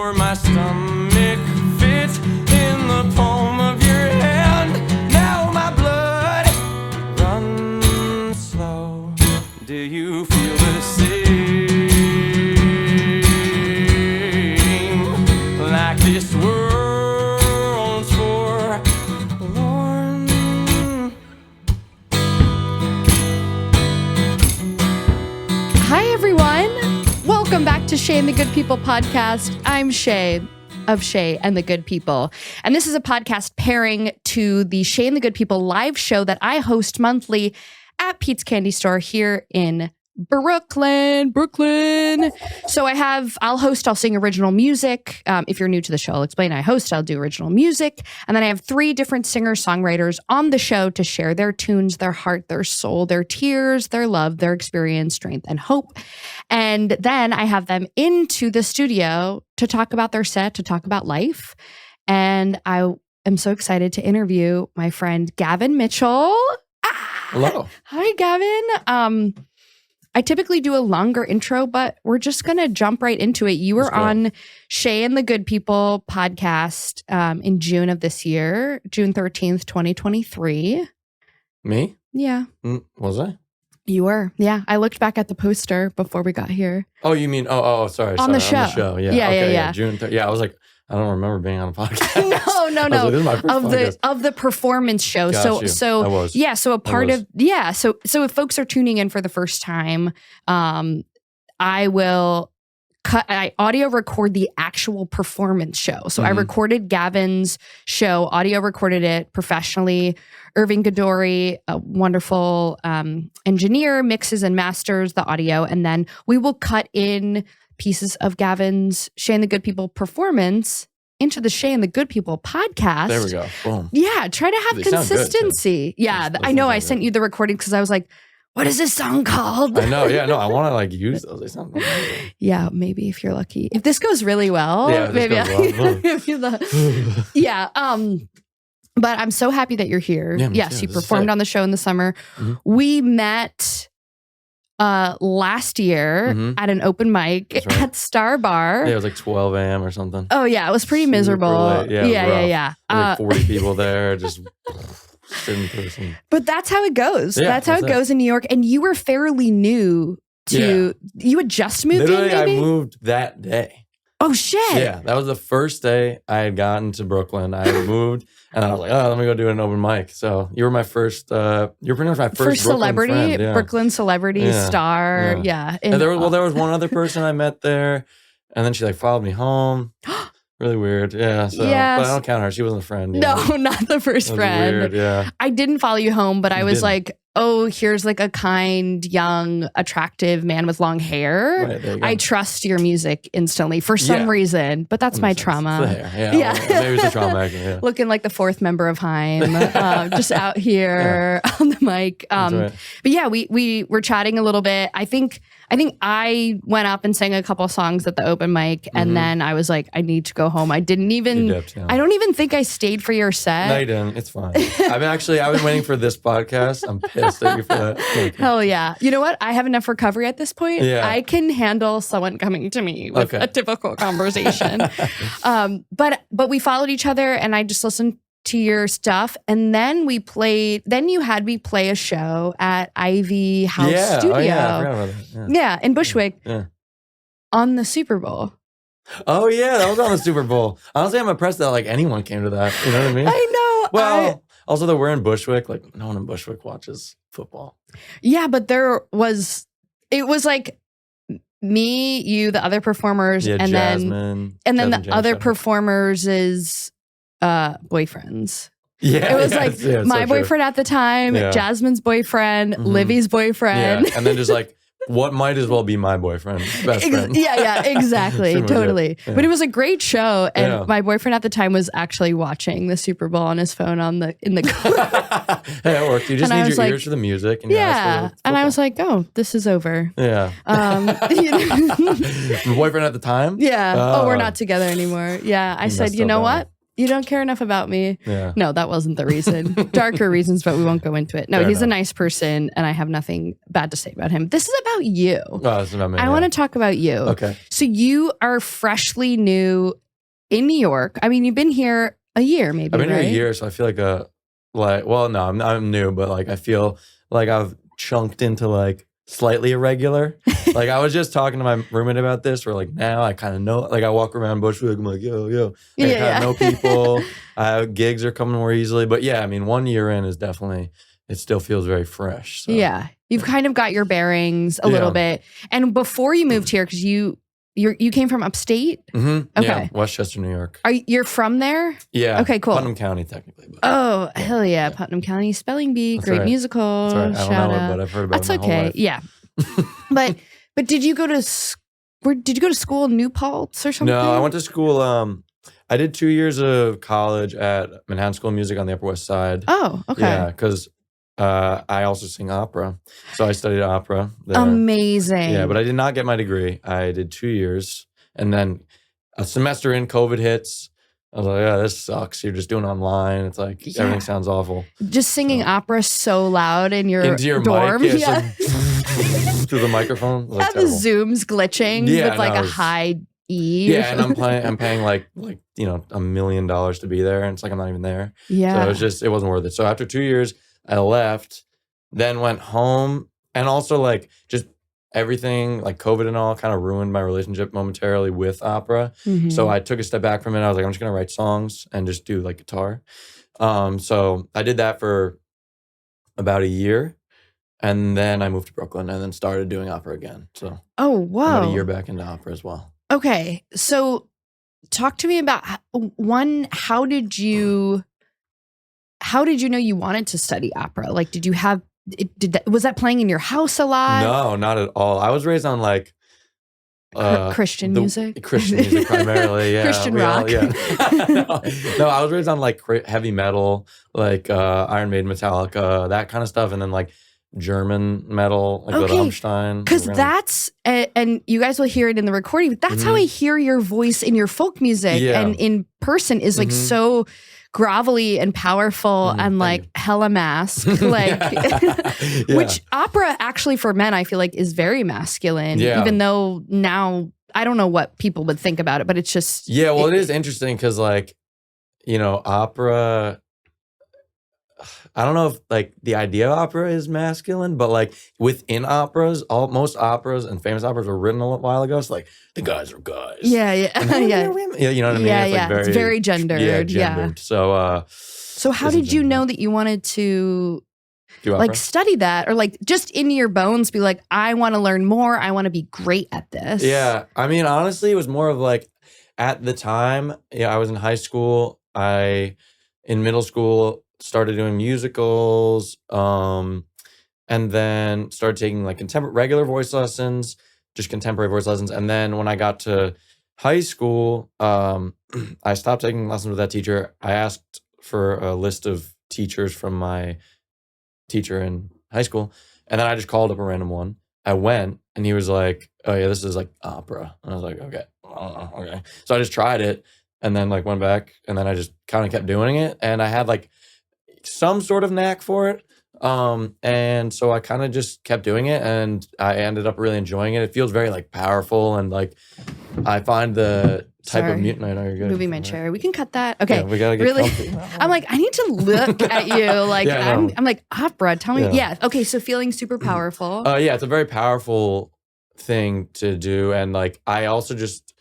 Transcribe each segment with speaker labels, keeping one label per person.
Speaker 1: for my stomach fits in the palm of your hand. Now my blood runs slow. Do you feel the same? Like this world's forlorn.
Speaker 2: Hi, everyone. Welcome back to Shay and the Good People podcast. I'm Shay of Shay and the Good People. And this is a podcast pairing to the Shay and the Good People live show that I host monthly at Pete's Candy Store here in Brooklyn. So I'll sing original music. If you're new to the show, I'll explain. I'll do original music. And then I have 3 different singer-songwriters on the show to share their tunes, their heart, their soul, their tears, their love, their experience, strength, and hope. And then I have them into the studio to talk about their set, to talk about life. And I am so excited to interview my friend Gavon Mitchell.
Speaker 1: Hello.
Speaker 2: Hi, Gavon. I typically do a longer intro, but we're just going to jump right into it. You were on Shay and the Good People podcast in June of this year, June 13th, 2023.
Speaker 1: Me?
Speaker 2: Yeah.
Speaker 1: Was I?
Speaker 2: You were. Yeah. I looked back at the poster before we got here.
Speaker 1: Oh, you mean, sorry.
Speaker 2: On the show.
Speaker 1: Yeah.
Speaker 2: Yeah.
Speaker 1: June 3rd. Yeah, I was like, I don't remember being on a podcast.
Speaker 2: No.
Speaker 1: Like, this is my first podcast.
Speaker 2: Of the performance show.
Speaker 1: So
Speaker 2: if folks are tuning in for the first time, I will audio record the actual performance show. So I recorded Gavon's show, audio recorded it professionally. Irving Gadori, a wonderful engineer, mixes and masters the audio, and then we will cut in pieces of Gavon's Shay and the Good People performance into the Shay and the Good People podcast.
Speaker 1: There we go. Boom.
Speaker 2: Yeah, try to have consistency. Yeah, I know. I sent you the recording because I was like, what is this song called?
Speaker 1: I know. Yeah, no, I want to use those. They sound amazing.
Speaker 2: Yeah, maybe if you're lucky. If this goes really well, maybe but I'm so happy that you're here.
Speaker 1: Yeah,
Speaker 2: yes, you performed on the show in the summer. Mm-hmm. We met last year at an open mic at Star Bar.
Speaker 1: Yeah, it was like 12 a.m. or something.
Speaker 2: Oh yeah, it was pretty miserable.
Speaker 1: Late. Yeah. Like 40 people there, just sitting person.
Speaker 2: But that's how it goes. Yeah, that's how it goes in New York. And you were fairly new to. You had just moved
Speaker 1: Literally,
Speaker 2: in. Maybe?
Speaker 1: I moved that day.
Speaker 2: Oh shit!
Speaker 1: Yeah, that was the first day I had gotten to Brooklyn. I had moved, and I was like, "Oh, let me go do an open mic." So you were my first. You were pretty much my first
Speaker 2: celebrity,
Speaker 1: friend,
Speaker 2: Brooklyn celebrity star. Yeah.
Speaker 1: And there was one other person I met there, and then she like followed me home. Really weird. Yeah. So, but I don't count her. She wasn't a friend.
Speaker 2: No, not the first friend.
Speaker 1: Weird. Yeah.
Speaker 2: I didn't follow you home, but I was like, oh, here's like a kind, young, attractive man with long hair.
Speaker 1: Right,
Speaker 2: I trust your music instantly for some reason, but that's my trauma.
Speaker 1: Maybe it's the trauma. Actually, yeah.
Speaker 2: Looking like the 4th member of Haim, just out here on the mic. But yeah, we were chatting a little bit. I think I went up and sang a couple songs at the open mic, and then I was like, I need to go home. I didn't even. I don't even think I stayed for your set.
Speaker 1: No, you didn't. It's fine. I've been waiting for this podcast. I'm pissed at you for that.
Speaker 2: Hell yeah! You know what? I have enough recovery at this point.
Speaker 1: Yeah.
Speaker 2: I can handle someone coming to me with a difficult conversation. But we followed each other, and I just listened to your stuff, and then you had me play a show at Ivy House Studio.
Speaker 1: Oh, yeah, I forgot about that.
Speaker 2: Yeah, in Bushwick on the Super Bowl.
Speaker 1: Oh yeah, that was on the Super Bowl. Honestly, I'm impressed that like anyone came to that. You know what I mean?
Speaker 2: I know.
Speaker 1: Well, also that we're in Bushwick, like no one in Bushwick watches football.
Speaker 2: Yeah, but it was like me, you, the other performers, and
Speaker 1: Jasmine,
Speaker 2: then the other performers' boyfriends.
Speaker 1: Yeah,
Speaker 2: it was my boyfriend at the time, Jasmine's boyfriend, Livy's boyfriend,
Speaker 1: and then just like what might as well be my boyfriend, best friend.
Speaker 2: Yeah, exactly, totally. Yeah. But it was a great show, and my boyfriend at the time was actually watching the Super Bowl on his phone in the car.
Speaker 1: Hey, it worked. You just need your ears for the music. And
Speaker 2: and I was like, oh, this is over.
Speaker 1: Yeah. Your boyfriend at the time?
Speaker 2: Yeah. Oh, we're not together anymore. Yeah. I said, you know what? You don't care enough about me.
Speaker 3: Yeah.
Speaker 2: No, that wasn't the reason. Darker reasons, but we won't go into it. No,
Speaker 3: Fair
Speaker 2: he's a
Speaker 3: enough.
Speaker 2: nice person and I have nothing bad to say about him. This is about you.
Speaker 3: Oh, that's about me.
Speaker 2: I want to talk about you.
Speaker 3: Okay.
Speaker 2: So you are freshly new in New York. I mean, you've been here a year, maybe.
Speaker 3: I've been
Speaker 2: right?
Speaker 3: here a year, so I feel I'm new, but like I feel like I've chunked into like slightly irregular. Like I was just talking to my roommate about this, where like now I kind of know, like I walk around Bushwick, I'm like, yo. Like, I kind of know people. Gigs are coming more easily. But yeah, I mean, 1 year in is definitely, it still feels very fresh. So.
Speaker 2: Yeah. You've kind of got your bearings a little bit. And before you moved here, because you came from upstate?
Speaker 3: Mm-hmm.
Speaker 2: Okay.
Speaker 3: Yeah, Westchester, New York.
Speaker 2: You're from there?
Speaker 3: Yeah.
Speaker 2: Okay, cool.
Speaker 3: Putnam County, technically. But,
Speaker 2: Oh, hell yeah. Putnam County Spelling Bee.
Speaker 3: That's
Speaker 2: Great
Speaker 3: right.
Speaker 2: musical.
Speaker 3: That's right. I don't
Speaker 2: Shout
Speaker 3: know it,
Speaker 2: out.
Speaker 3: but I've heard about
Speaker 2: That's
Speaker 3: it my whole
Speaker 2: okay.
Speaker 3: life.
Speaker 2: Yeah. but did you go to did you go to school in New Paltz or something?
Speaker 3: No, I went to school. I did 2 years of college at Manhattan School of Music on the Upper West Side.
Speaker 2: Oh, okay.
Speaker 3: Yeah, because I also sing opera. So I studied opera there.
Speaker 2: Amazing.
Speaker 3: Yeah, but I did not get my degree. I did 2 years. And then a semester in, COVID hits. I was like, yeah, this sucks. You're just doing online. It's like, everything sounds awful.
Speaker 2: Just singing opera so loud in your
Speaker 3: Into your
Speaker 2: dorm.
Speaker 3: mic.
Speaker 2: Yeah.
Speaker 3: Through the microphone.
Speaker 2: And the Zoom's glitching with like a high E.
Speaker 3: Yeah, and I'm paying like $1 million to be there, and it's like I'm not even there.
Speaker 2: Yeah.
Speaker 3: So it wasn't worth it. So after 2 years, I left, then went home, and also like just everything like COVID and all kind of ruined my relationship momentarily with opera.
Speaker 2: Mhm.
Speaker 3: So I took a step back from it. I was like, I'm just gonna write songs and just do like guitar. So I did that for about a year. And then I moved to Brooklyn and then started doing opera again. So
Speaker 2: Oh, whoa.
Speaker 3: I'm about a year back into opera as well.
Speaker 2: Okay. So talk to me about one, how did you know you wanted to study opera? Like, did you have, was that playing in your house a lot?
Speaker 3: No, not at all. I was raised on like
Speaker 2: Christian music?
Speaker 3: Christian music primarily, yeah.
Speaker 2: Christian rock.
Speaker 3: No, I was raised on like heavy metal, like Iron Maiden, Metallica, that kind of stuff. And then like German metal, like
Speaker 2: Okay,
Speaker 3: Rammstein.
Speaker 2: Because that's, and you guys will hear it in the recording, but that's how I hear your voice in your folk music
Speaker 3: Yeah.
Speaker 2: and in person is like so grovelly and powerful and like hella mask, like which opera actually for men I feel like is very masculine, even though now I don't know what people would think about it, but it's just
Speaker 3: it is interesting because like opera, I don't know if like the idea of opera is masculine, but like within operas, most operas and famous operas were written a while ago. So like the guys are guys.
Speaker 2: Yeah.
Speaker 3: You know what I mean?
Speaker 2: Yeah.
Speaker 3: It's
Speaker 2: very gendered.
Speaker 3: Yeah, gendered.
Speaker 2: So how did you know that you wanted to
Speaker 3: do opera?
Speaker 2: like study that or like just in your bones be like, I want to learn more. I want to be great at this.
Speaker 3: Yeah. I mean, honestly, it was more of like at the time, I was in high school. In middle school, started doing musicals, and then started taking like regular voice lessons, just contemporary voice lessons. And then when I got to high school, I stopped taking lessons with that teacher. I asked for a list of teachers from my teacher in high school, and then I just called up a random one. I went, and he was like, "Oh yeah, this is like opera," and I was like, "Okay, okay." So I just tried it, and then like went back, and then I just kind of kept doing it, and I had like some sort of knack for it. And so I kind of just kept doing it and I ended up really enjoying it. It feels very like powerful and like I find the type of mute. No, you're good.
Speaker 2: Moving my chair. We can cut that. Okay.
Speaker 3: Yeah, we gotta get
Speaker 2: really.
Speaker 3: comfy.
Speaker 2: I'm like, I need to look at you. Like I'm like opera. Tell me. Yeah. Okay. So feeling super powerful.
Speaker 3: Yeah, it's a very powerful thing to do. And like I also just,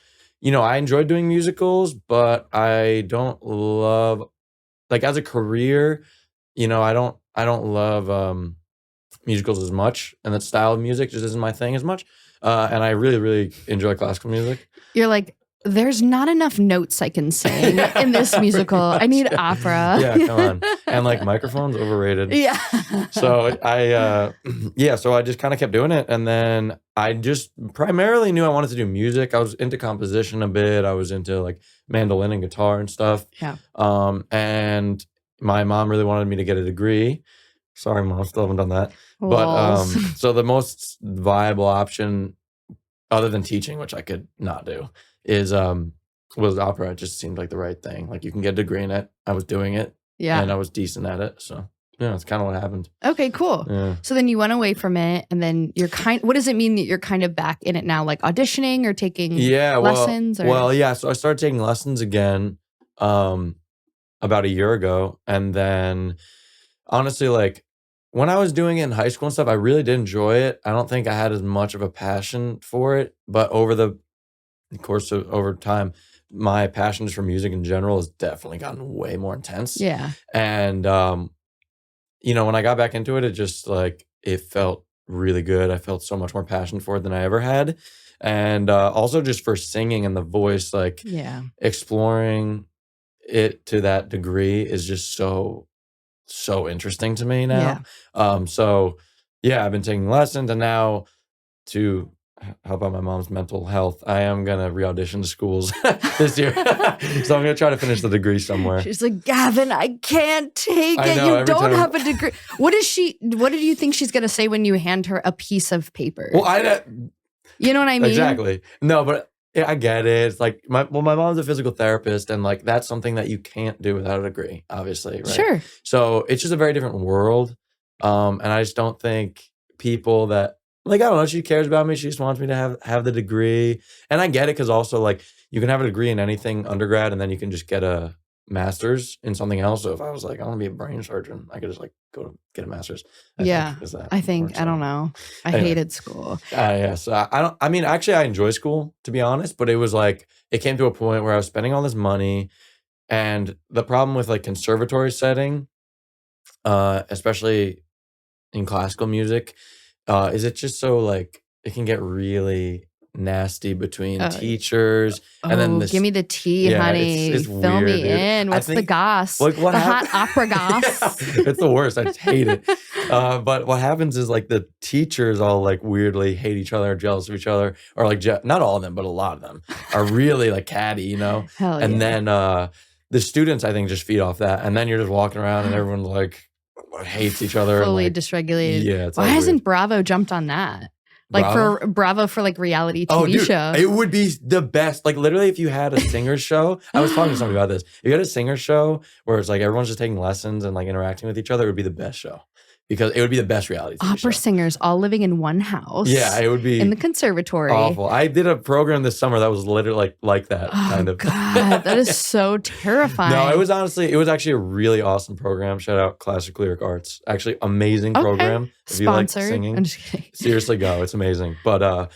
Speaker 3: I enjoy doing musicals, but I don't love like as a career, I don't love musicals as much, and that style of music just isn't my thing as much. And I really, really enjoy classical music.
Speaker 2: You're like, there's not enough notes I can sing in this musical. I need opera.
Speaker 3: Yeah, come on. And like microphones overrated.
Speaker 2: Yeah.
Speaker 3: So so I just kind of kept doing it, and then I just primarily knew I wanted to do music. I was into composition a bit. I was into like mandolin and guitar and stuff.
Speaker 2: Yeah.
Speaker 3: And my mom really wanted me to get a degree. Sorry, Mom, still haven't done that. But so the most viable option, other than teaching, which I could not do, is was opera. It just seemed like the right thing. Like you can get a degree in it. I was doing it.
Speaker 2: Yeah.
Speaker 3: And I was decent at it. So yeah, that's kind of what happened.
Speaker 2: Okay, cool.
Speaker 3: Yeah.
Speaker 2: So then you went away from it, and then what does it mean that you're kind of back in it now, like auditioning or taking lessons?
Speaker 3: Well, yeah. So I started taking lessons again about a year ago. And then honestly, like when I was doing it in high school and stuff, I really did enjoy it. I don't think I had as much of a passion for it. But over the course of over time, my passion just for music in general has definitely gotten way more intense.
Speaker 2: Yeah.
Speaker 3: And when I got back into it, it just like it felt really good. I felt so much more passion for it than I ever had. And also just for singing and the voice, like exploring it to that degree is just so interesting to me now. So yeah, I've been taking lessons, and now to help out my mom's mental health, I am gonna re-audition to schools this year. So I'm gonna try to finish the degree somewhere.
Speaker 2: She's like, Gavin, I can't take it.
Speaker 3: know,
Speaker 2: you don't have a degree. What did you think she's gonna say when you hand her a piece of paper?
Speaker 3: Well,
Speaker 2: you know what I mean?
Speaker 3: Exactly. No, but I get it. It's like my mom's a physical therapist, and like that's something that you can't do without a degree, obviously, right?
Speaker 2: Sure.
Speaker 3: So it's just a very different world. And I just don't think people that like, I don't know, she cares about me. She just wants me to have the degree. And I get it, because also like you can have a degree in anything undergrad, and then you can just get a master's in something else. So if I was like, I want to be a brain surgeon, I could just like go to get a master's.
Speaker 2: I don't know. I hated school.
Speaker 3: So actually I enjoy school, to be honest, but it was like, it came to a point where I was spending all this money, and the problem with like conservatory setting, especially in classical music, is it just so like, it can get really nasty between teachers, and then
Speaker 2: give me the tea, honey.
Speaker 3: It's
Speaker 2: Fill
Speaker 3: weird,
Speaker 2: me
Speaker 3: dude.
Speaker 2: in. What's the goss?
Speaker 3: Like what
Speaker 2: the hot opera goss.
Speaker 3: It's the worst. I just hate it. But what happens is like the teachers all like weirdly hate each other, or jealous of each other, or like not all of them, but a lot of them are really like catty, you know.
Speaker 2: Hell
Speaker 3: and
Speaker 2: yeah.
Speaker 3: then the students, I think, just feed off that, and then you're just walking around, and everyone's like hates each other,
Speaker 2: fully
Speaker 3: and, like,
Speaker 2: dysregulated.
Speaker 3: Yeah.
Speaker 2: Why hasn't Bravo jumped on that? Like for Bravo for like reality TV show.
Speaker 3: It would be the best. Like literally, if you had a singer show, I was talking to somebody about this. If you had a singer show where it's like everyone's just taking lessons and like interacting with each other, it would be the best show, because it would be the best reality TV
Speaker 2: opera
Speaker 3: show.
Speaker 2: Singers all living in one house.
Speaker 3: Yeah, it would be
Speaker 2: in the conservatory.
Speaker 3: Awful. I did a program this summer that was literally like that kind of.
Speaker 2: God, that is so terrifying.
Speaker 3: No, it was actually a really awesome program. Shout out Classic Lyric Arts. Actually, amazing program. If you like
Speaker 2: Sponsored.
Speaker 3: singing,
Speaker 2: I'm just kidding.
Speaker 3: Seriously go. It's amazing. But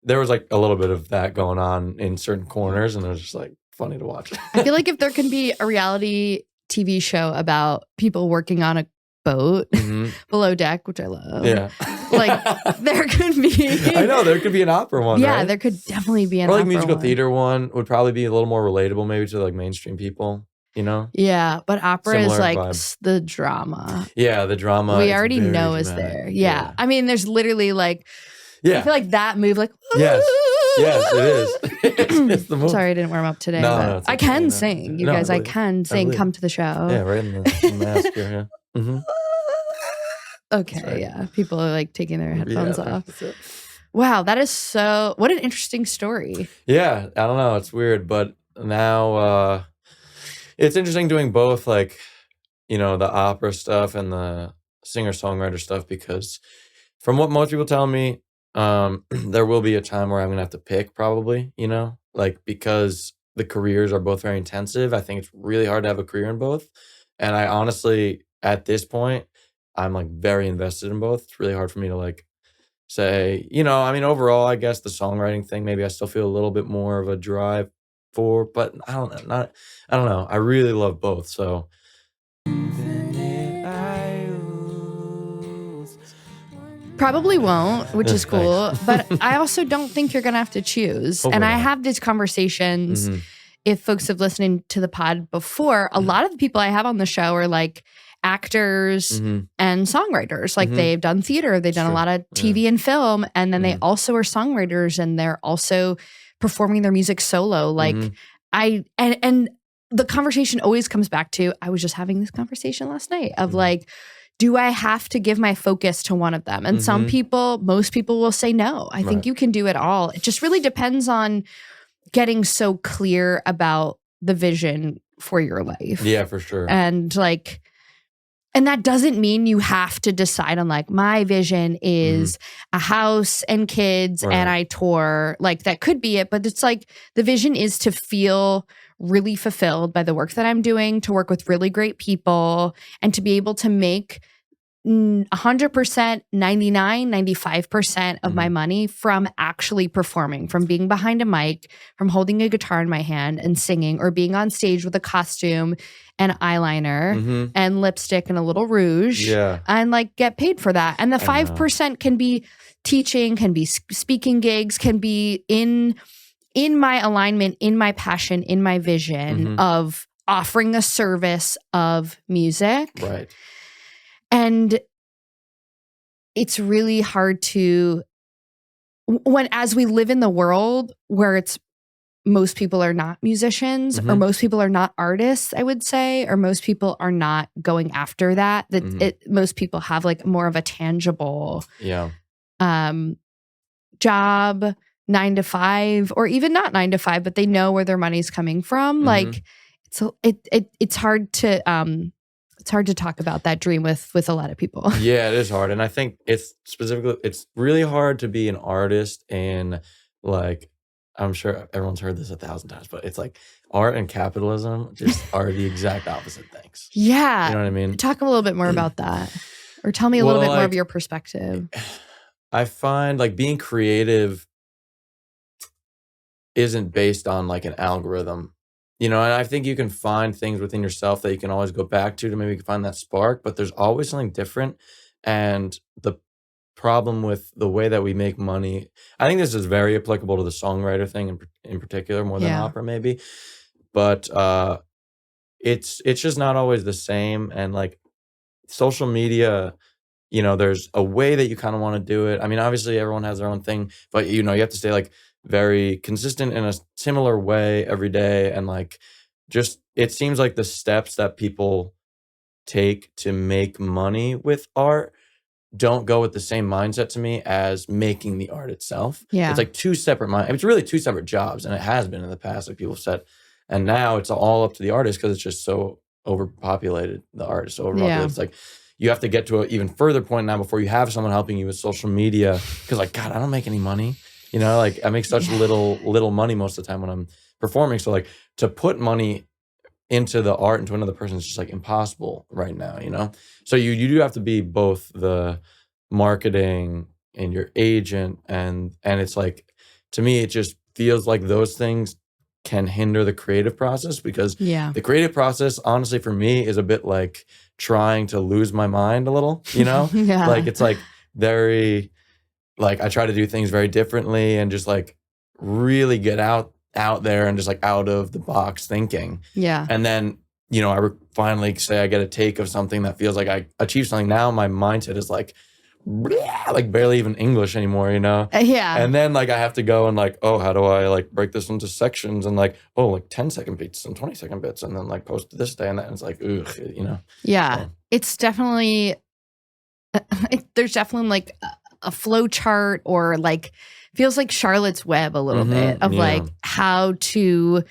Speaker 3: there was like a little bit of that going on in certain corners, and it was just like funny to watch.
Speaker 2: I feel like if there can be a reality TV show about people working on a boat below deck, which I love.
Speaker 3: Yeah.
Speaker 2: Like there could be.
Speaker 3: I know, there could be an opera one.
Speaker 2: Yeah,
Speaker 3: right?
Speaker 2: There could definitely be an
Speaker 3: or like
Speaker 2: opera
Speaker 3: musical
Speaker 2: one.
Speaker 3: theater one would probably be a little more relatable, maybe to like mainstream people. You know?
Speaker 2: Yeah, but opera
Speaker 3: Similar
Speaker 2: is like
Speaker 3: vibe.
Speaker 2: The drama.
Speaker 3: Yeah, the drama.
Speaker 2: We
Speaker 3: is
Speaker 2: already
Speaker 3: very
Speaker 2: know is
Speaker 3: dramatic.
Speaker 2: there. Yeah. I mean, there's literally like, I feel like that move, like,
Speaker 3: yes, it is. It's the move.
Speaker 2: Sorry, I didn't warm up today.
Speaker 3: No,
Speaker 2: but
Speaker 3: no, it's
Speaker 2: I
Speaker 3: okay,
Speaker 2: can
Speaker 3: no.
Speaker 2: sing. You
Speaker 3: No,
Speaker 2: guys,
Speaker 3: I
Speaker 2: I
Speaker 3: believe it.
Speaker 2: can sing.
Speaker 3: believe
Speaker 2: Come
Speaker 3: it.
Speaker 2: to the show.
Speaker 3: Yeah, right in the mask here. Yeah. Mm-hmm.
Speaker 2: Okay,
Speaker 3: right.
Speaker 2: yeah. People are like taking their headphones off.
Speaker 3: That's it.
Speaker 2: Wow, that is what an interesting story.
Speaker 3: Yeah, I don't know. It's weird, but now it's interesting doing both, like, you know, the opera stuff and the singer-songwriter stuff, because from what most people tell me, there will be a time where I'm going to have to pick probably, you know, like, because the careers are both very intensive. I think it's really hard to have a career in both. And I honestly, at this point, I'm like very invested in both. It's really hard for me to like say, you know, I mean, overall, I guess the songwriting thing, maybe I still feel a little bit more of a drive for, but I don't know. I really love both. So
Speaker 2: Probably won't, which is cool.
Speaker 3: Thanks.
Speaker 2: But I also don't think you're going to have to choose. And I have these conversations. If folks have listened to the pod before, a lot of the people I have on the show are like actors and songwriters. Like they've done theater, they've done a lot of TV and film, and then they also are songwriters, and they're also performing their music solo. Like and the conversation always comes back to, I was just having this conversation last night of like, do I have to give my focus to one of them? And most people will say no. I think you can do it all. It just really depends on getting so clear about the vision for your life.
Speaker 3: Yeah, for sure.
Speaker 2: And like, and that doesn't mean you have to decide on like, my vision is a house and kids and I tour. Like that could be it, but it's like the vision is to feel really fulfilled by the work that I'm doing, to work with really great people, and to be able to make 100%, 99, 95% of my money from actually performing, from being behind a mic, from holding a guitar in my hand and singing, or being on stage with a costume and eyeliner and lipstick and a little rouge, and like get paid for that. And the 5% can be teaching, can be speaking gigs, can be in my alignment, in my passion, in my vision of offering a service of music.
Speaker 3: Right.
Speaker 2: And it's really hard to, as we live in the world where it's most people are not musicians or most people are not artists, I would say, or most people are not going after that, most people have like more of a tangible job, 9 to 5, or even not 9 to 5, but they know where their money's coming from. Like it's hard to talk about that dream with a lot of people.
Speaker 3: Yeah, it is hard. And I think it's really hard to be an artist, and like, I'm sure everyone's heard this 1,000 times, but it's like art and capitalism just are the exact opposite things.
Speaker 2: Yeah.
Speaker 3: You know what I mean?
Speaker 2: Talk a little bit more about that, or tell me a little bit more of your perspective.
Speaker 3: I find like being creative isn't based on like an algorithm. You know, and I think you can find things within yourself that you can always go back to maybe find that spark, but there's always something different. And the problem with the way that we make money, I think this is very applicable to the songwriter thing in particular, more than opera maybe. But it's just not always the same. And like social media, you know, there's a way that you kind of want to do it. I mean, obviously everyone has their own thing, but you know, you have to stay like very consistent in a similar way every day. And like, just, it seems like the steps that people take to make money with art don't go with the same mindset to me as making the art itself. Yeah. It's like two separate it's really two separate jobs. And it has been in the past, like people have said. And now it's all up to the artist because it's just so overpopulated. The art is so overpopulated. Yeah. It's like, you have to get to an even further point now before you have someone helping you with social media. Because like, God, I don't make any money. You know, like I make such little money most of the time when I'm performing. So like to put money into the art into another person is just like impossible right now, you know? So you do have to be both the marketing and your agent. And it's like, to me, it just feels like those things can hinder the creative process, because the creative process, honestly, for me is a bit like trying to lose my mind a little, you know? Like it's like very... like I try to do things very differently and just like really get out there and just like out of the box thinking. Yeah. And then, you know, I finally say I get a take of something that feels like I achieved something. Now my mindset is like barely even English anymore, you know? Yeah. And then like I have to go and like, oh, how do I like break this into sections and like, oh, like 10-second beats and 20-second bits and then like post this day and that. And it's like, ugh, you know? Yeah. So. It's
Speaker 2: Definitely, there's definitely like a flow chart, or like feels like Charlotte's Web a little bit of like how to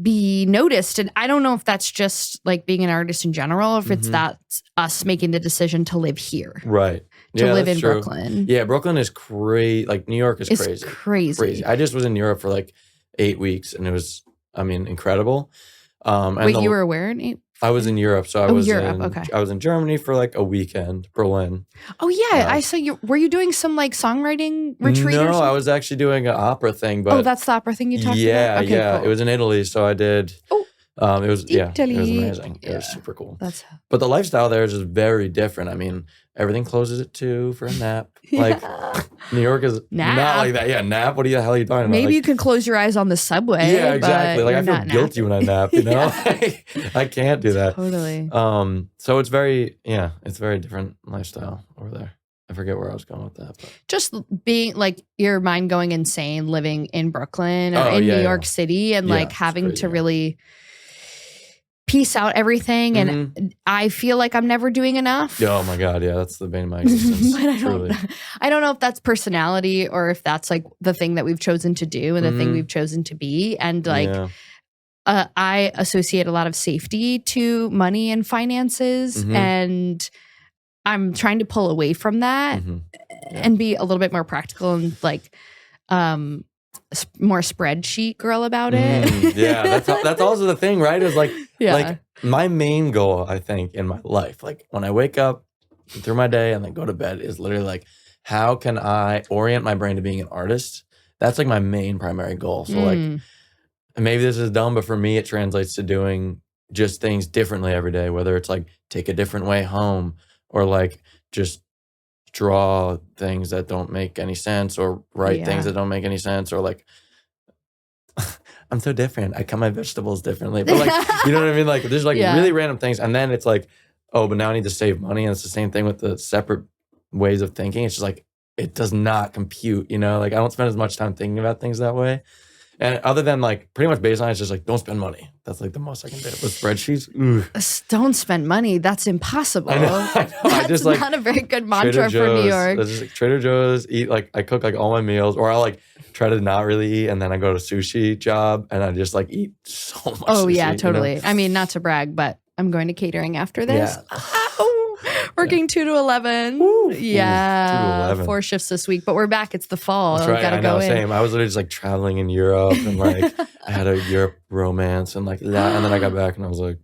Speaker 2: be noticed. And I don't know if that's just like being an artist in general, if it's that's us making the decision to live here.
Speaker 3: Right.
Speaker 2: To live in Brooklyn.
Speaker 3: Yeah, Brooklyn is crazy. Like New York is
Speaker 2: it's crazy.
Speaker 3: I just was in Europe for like 8 weeks and it was, I mean, incredible.
Speaker 2: Wait, you were where in 8?
Speaker 3: I was in Europe, so I was in Germany for like a weekend, Berlin.
Speaker 2: Oh yeah, I saw you. Were you doing some like songwriting retreat?
Speaker 3: No, I was actually doing an opera thing. But
Speaker 2: that's the opera thing you talked about.
Speaker 3: Yeah, cool. It was in Italy, so I did. It was Italy. It was amazing. It was super cool. But the lifestyle there is just very different. I mean, everything closes at 2 for a nap. Like New York is not like that. Yeah, nap. What the hell are you talking about?
Speaker 2: Maybe you can close your eyes on the subway.
Speaker 3: Yeah, exactly. Like I feel guilty when I nap. You know, I can't do that.
Speaker 2: Totally.
Speaker 3: So it's very different lifestyle over there. I forget where I was going with that. But.
Speaker 2: Just being like your mind going insane, living in Brooklyn or in New York City, and like having to really piece out everything, and I feel like I'm never doing enough.
Speaker 3: Oh my God, yeah, that's the bane of my existence.
Speaker 2: But I don't know if that's personality or if that's like the thing that we've chosen to do and the thing we've chosen to be. And like, I associate a lot of safety to money and finances, and I'm trying to pull away from that and be a little bit more practical and like, more spreadsheet girl about it.
Speaker 3: Yeah, that's also the thing, right? Is like, like my main goal, I think, in my life, like when I wake up through my day and then go to bed, is literally like, how can I orient my brain to being an artist? That's like my main primary goal. So like, and maybe this is dumb, but for me, it translates to doing just things differently every day, whether it's like take a different way home or like just draw things that don't make any sense or write things that don't make any sense or like I'm so different. I cut my vegetables differently. But like, you know what I mean? Like there's like really random things. And then it's like, oh, but now I need to save money. And it's the same thing with the separate ways of thinking. It's just like, it does not compute, you know? Like I don't spend as much time thinking about things that way. And other than like pretty much baseline, it's just like, don't spend money. That's like the most I can do. With spreadsheets,
Speaker 2: don't spend money. That's impossible.
Speaker 3: I know.
Speaker 2: That's
Speaker 3: just, like,
Speaker 2: not a very good mantra for New York.
Speaker 3: I just like Trader Joe's, eat like, I cook like all my meals, or I like try to not really eat. And then I go to sushi job and I just like eat so much.
Speaker 2: Oh
Speaker 3: sushi,
Speaker 2: yeah, totally.
Speaker 3: You know?
Speaker 2: I mean, not to brag, but I'm going to catering after this.
Speaker 3: Yeah.
Speaker 2: Working 2 to 11.
Speaker 3: Woo.
Speaker 2: Yeah.
Speaker 3: 2 to 11.
Speaker 2: 4 shifts this week, but we're back. It's the fall.
Speaker 3: That's right.
Speaker 2: Gotta
Speaker 3: I know,
Speaker 2: go in.
Speaker 3: same. I was literally just like traveling in Europe and like I had a Europe romance and like that. And then I got back and I was like,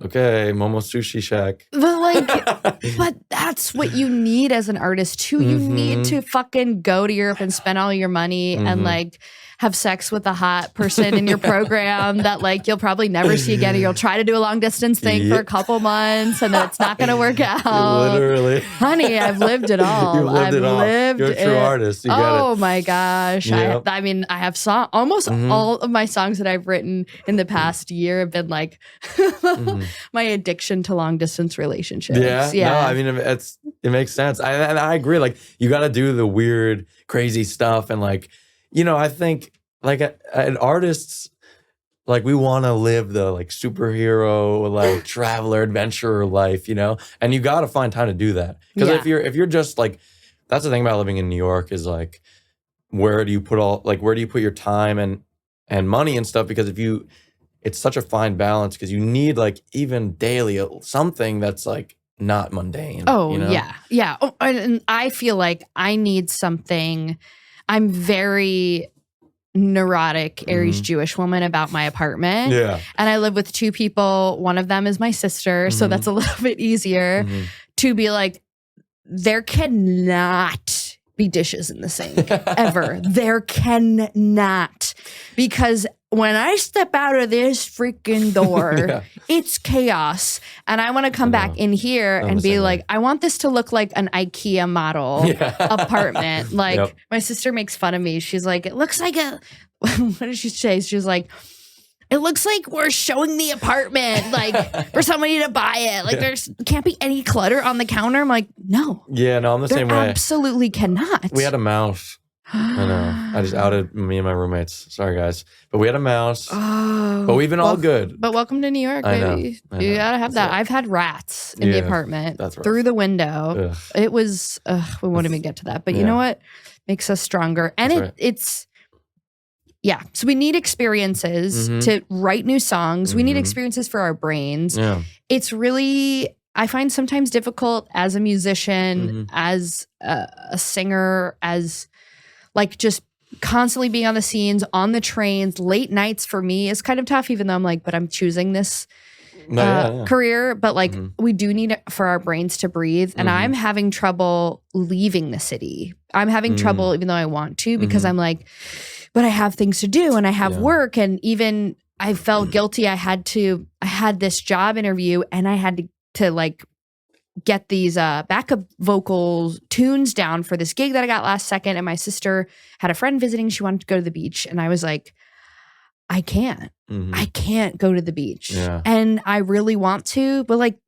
Speaker 3: okay, Momo Sushi Shack.
Speaker 2: But like, but that's what you need as an artist too. You need to fucking go to Europe and spend all your money and like have sex with a hot person in your program that like you'll probably never see again, or you'll try to do a long distance thing for a couple months and then it's not going to work out.
Speaker 3: Literally.
Speaker 2: Honey, I've lived it all.
Speaker 3: You've lived it all. You're a true artist. You get it.
Speaker 2: Oh my gosh.
Speaker 3: Yep.
Speaker 2: I mean, I have almost all of my songs that I've written in the past year have been like my addiction to long distance relationships.
Speaker 3: Yeah. No, I mean, it makes sense. And I agree. Like, you got to do the weird, crazy stuff. And like, you know, I think like an artists, like we want to live the like superhero, like traveler, adventurer life, you know, and you got to find time to do that. Because if you're just like, that's the thing about living in New York is like, where do you put your time and money and stuff? Because it's such a fine balance because you need like even daily something that's like not mundane.
Speaker 2: Oh,
Speaker 3: you know?
Speaker 2: yeah. Oh, and I feel like I need something. I'm very neurotic Aries Jewish woman about my apartment.
Speaker 3: Yeah.
Speaker 2: And I live with 2 people. One of them is my sister. So that's a little bit easier to be like, there cannot be dishes in the sink ever. There cannot. Because when I step out of this freaking door, it's chaos. And I want to come back in here and be like, I want this to look like an IKEA model apartment. Like my sister makes fun of me. She's like, it looks like what did she say? She's like, it looks like we're showing the apartment, like for somebody to buy it. Like there's can't be any clutter on the counter. I'm like, no.
Speaker 3: Yeah, no, I'm the same way.
Speaker 2: Absolutely cannot.
Speaker 3: We had a mouse. I know. I just outed me and my roommates. Sorry, guys. But we had a mouse.
Speaker 2: Oh,
Speaker 3: but we've been all good.
Speaker 2: But welcome to New York, baby.
Speaker 3: I know.
Speaker 2: You gotta have that. I've had rats in the apartment through the window. Ugh. It was, we won't even get to that. But you know what? Makes us stronger. And it's, so we need experiences to write new songs. We need experiences for our brains. Yeah. It's really, I find sometimes difficult as a musician, as a singer, as like just constantly being on the scenes, on the trains, late nights for me is kind of tough, even though I'm like, but I'm choosing this career. But like we do need it for our brains to breathe. And I'm having trouble leaving the city. I'm having trouble even though I want to, because I'm like, but I have things to do and I have work. And even I felt guilty. I had this job interview and I had to like get these backup vocals tunes down for this gig that I got last second. And my sister had a friend visiting. She wanted to go to the beach. And I was like, I can't. I can't go to the beach. Yeah. And I really want to, but like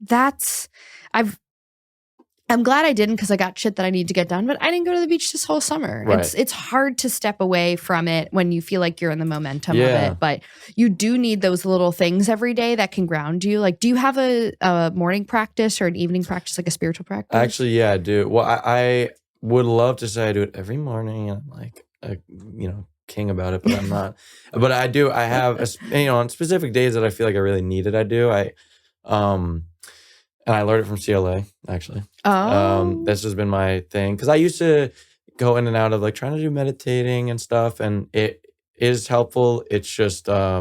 Speaker 2: I'm glad I didn't because I got shit that I need to get done, but I didn't go to the beach this whole summer.
Speaker 3: Right.
Speaker 2: It's hard to step away from it when you feel like you're in the momentum of
Speaker 3: Yeah.
Speaker 2: it, but you do need those little things every day that can ground you. Like, do you have a morning practice or an evening practice, like a spiritual practice?
Speaker 3: Actually, yeah, I do. Well, I would love to say I do it every morning, and I'm like a king about it, but I'm not. But I do. I have on specific days that I feel like I really need it. I do. And I learned it from CLA, actually.
Speaker 2: Oh.
Speaker 3: This has been my thing because I used to go in and out of like trying to do meditating and stuff, and it is helpful. It's just I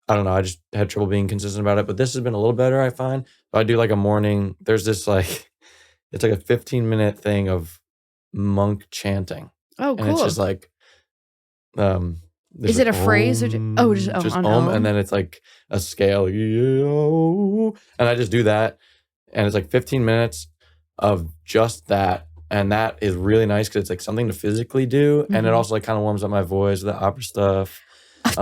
Speaker 3: don't know. I just had trouble being consistent about it, but this has been a little better, I find. But I do like a morning. There's this like it's like a 15-minute thing of monk chanting,
Speaker 2: Oh,
Speaker 3: and
Speaker 2: cool.
Speaker 3: it's just like
Speaker 2: Is it a phrase or
Speaker 3: just om, and then it's like a scale, and I just do that, and it's like 15 minutes of just that, and that is really nice because it's like something to physically do, and it also like kind of warms up my voice, the opera stuff.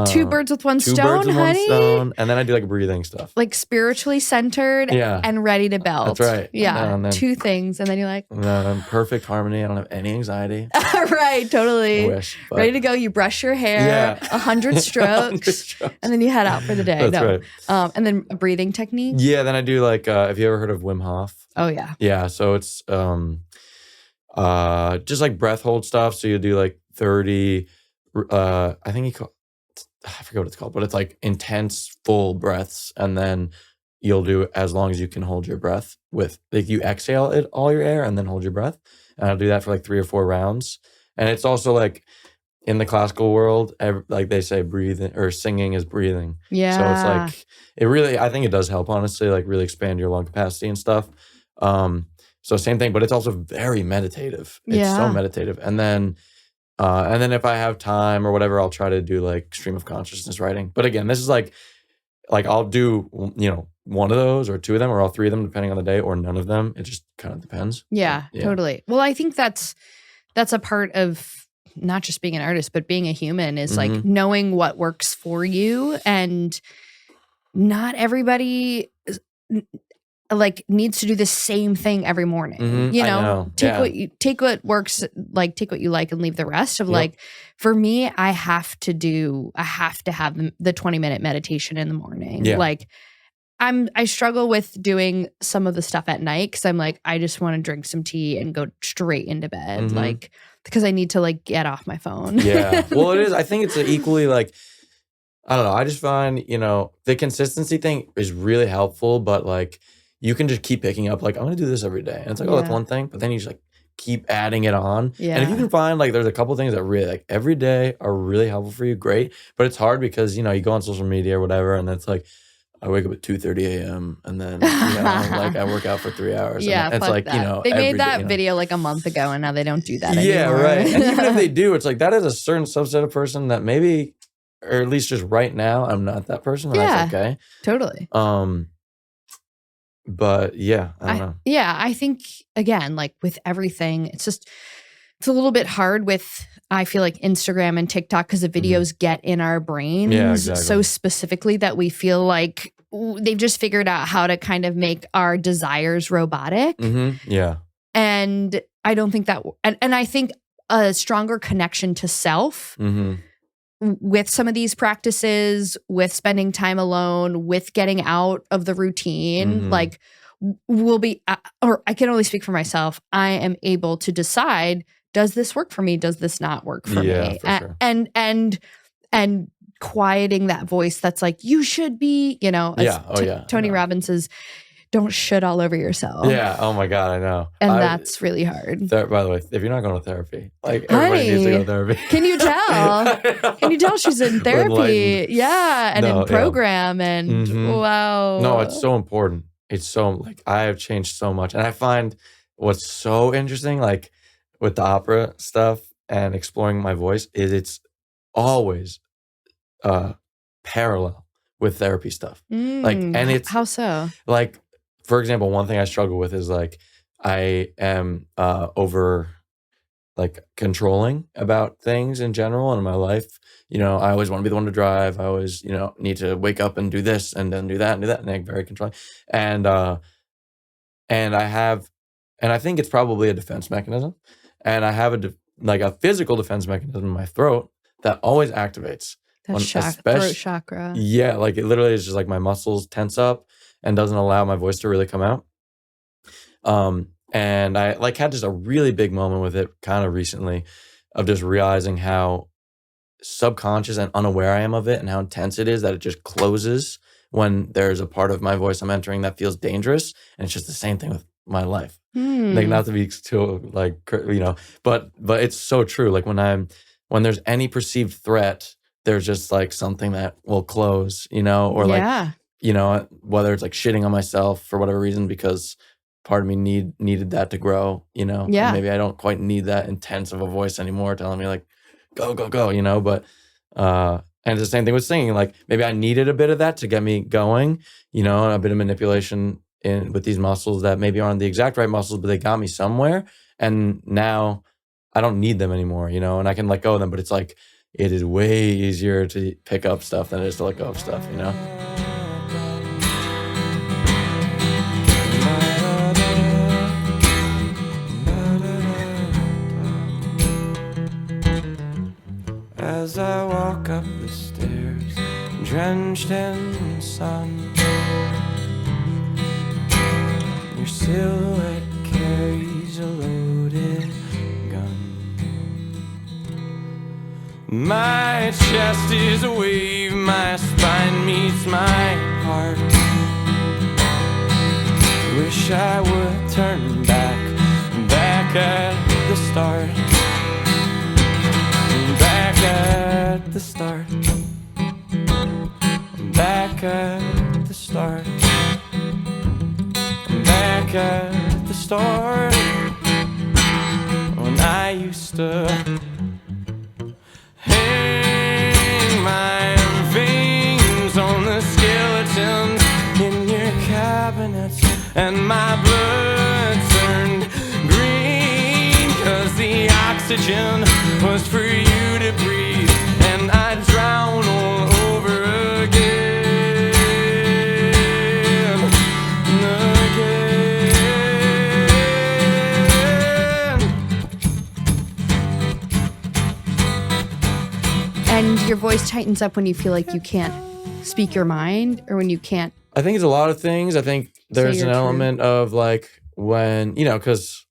Speaker 2: Two birds with one
Speaker 3: Two
Speaker 2: stone,
Speaker 3: birds with
Speaker 2: honey.
Speaker 3: one stone, and then I do like breathing stuff,
Speaker 2: Like spiritually centered and ready to belt.
Speaker 3: That's right.
Speaker 2: Yeah,
Speaker 3: and then,
Speaker 2: two things, and then you're like,
Speaker 3: perfect harmony. I don't have any anxiety.
Speaker 2: right, totally.
Speaker 3: I wish, but
Speaker 2: Ready to go. You brush your hair, 100 strokes, and then you head out for the day.
Speaker 3: That's right.
Speaker 2: And then a breathing technique.
Speaker 3: Yeah, then I do like, have you ever heard of Wim Hof?
Speaker 2: Oh yeah.
Speaker 3: Yeah, so it's just like breath hold stuff. So you do like 30, I think I forget what it's called, but it's like intense full breaths, and then you'll do as long as you can hold your breath with like you exhale it all your air and then hold your breath. And I'll do that for like 3 or 4 rounds. And it's also like in the classical world, like they say breathing or singing is breathing.
Speaker 2: Yeah.
Speaker 3: So it's like it really, I think it does help, honestly, like really expand your lung capacity and stuff. So same thing, but it's also very meditative. It's so meditative. And then if I have time or whatever, I'll try to do like stream of consciousness writing. But again, this is like I'll do, one of those or 2 of them or all 3 of them, depending on the day, or none of them. It just kind of depends.
Speaker 2: Yeah, totally. Well, I think that's a part of not just being an artist, but being a human is like knowing what works for you, and not everybody like needs to do the same thing every morning.
Speaker 3: I know.
Speaker 2: Take what works, like take what you like and leave the rest of like, for me, I have to have the 20-minute meditation in the morning.
Speaker 3: Yeah.
Speaker 2: Like I struggle with doing some of the stuff at night because I'm like, I just want to drink some tea and go straight into bed. Like, because I need to like get off my phone.
Speaker 3: Yeah. Well, it is. I think it's equally like, I don't know. I just find, the consistency thing is really helpful, but like, you can just keep picking up, like, I'm going to do this every day. And it's like, oh, that's one thing. But then you just like keep adding it on. Yeah. And if you can find like, there's a couple things that really like every day are really helpful for you, great. But it's hard because, you go on social media or whatever. And it's like, I wake up at 2:30 a.m. and then, like I work out for 3 hours.
Speaker 2: Yeah.
Speaker 3: And it's like,
Speaker 2: that. They made that video like a month ago and now they don't do that
Speaker 3: yeah,
Speaker 2: anymore.
Speaker 3: Right. And even if they do, it's like, that is a certain subset of person that maybe, or at least just right now, I'm not that person. That's okay.
Speaker 2: Totally.
Speaker 3: But yeah, I don't know.
Speaker 2: Yeah, I think again, like with everything, it's a little bit hard with, I feel like, Instagram and TikTok because the videos get in our brains so specifically that we feel like they've just figured out how to kind of make our desires robotic.
Speaker 3: Yeah.
Speaker 2: And I don't think that, and I think a stronger connection to self with some of these practices, with spending time alone, with getting out of the routine, like will be, or I can only speak for myself. I am able to decide, does this work for me? Does this not work for me?
Speaker 3: For sure.
Speaker 2: And quieting that voice that's like, you should be, Tony Robbins says, don't shit all over yourself.
Speaker 3: Yeah. Oh my God, I know.
Speaker 2: And that's really hard.
Speaker 3: By the way, if you're not going to therapy, like everybody needs to go to therapy.
Speaker 2: Can you tell? Can you tell she's in therapy? Yeah. And in program and wow.
Speaker 3: No, it's so important. It's so like, I have changed so much. And I find what's so interesting, like with the opera stuff and exploring my voice, is it's always parallel with therapy stuff. Like, and it's
Speaker 2: how so?
Speaker 3: Like, for example, one thing I struggle with is like I am over like controlling about things in general in my life. I always want to be the one to drive. I always, need to wake up and do this and then do that and do that, and I'm very controlling. And I have and I think it's probably a defense mechanism. And I have a physical defense mechanism in my throat that always activates.
Speaker 2: That's throat chakra.
Speaker 3: Yeah, like it literally is just like my muscles tense up and doesn't allow my voice to really come out. And I like had just a really big moment with it kind of recently of just realizing how subconscious and unaware I am of it and how intense it is that it just closes when there's a part of my voice I'm entering that feels dangerous. And it's just the same thing with my life. Like not to be too like, but it's so true. Like when there's any perceived threat, there's just like something that will close, or like, whether it's like shitting on myself for whatever reason, because part of me needed that to grow, and maybe I don't quite need that intense of a voice anymore telling me like, go, but, and it's the same thing with singing. Like maybe I needed a bit of that to get me going, a bit of manipulation with these muscles that maybe aren't the exact right muscles, but they got me somewhere. And now I don't need them anymore, and I can let go of them, but it's like, it is way easier to pick up stuff than it is to let go of stuff,
Speaker 1: As I walk up the stairs, drenched in the sun, your silhouette carries a loaded gun. My chest is a wave, my spine meets my heart. Wish I would turn back at the start. Back at the start. Back at the start. Back at the start. When I used to hang my veins on the skeletons in your cabinets, and my blood turned green, 'cause the oxygen was for you to breathe, and I drown all over again and again.
Speaker 2: And your voice tightens up when you feel like you can't speak your mind, or when you can't.
Speaker 3: I think it's a lot of things. I think there's an element of like when, because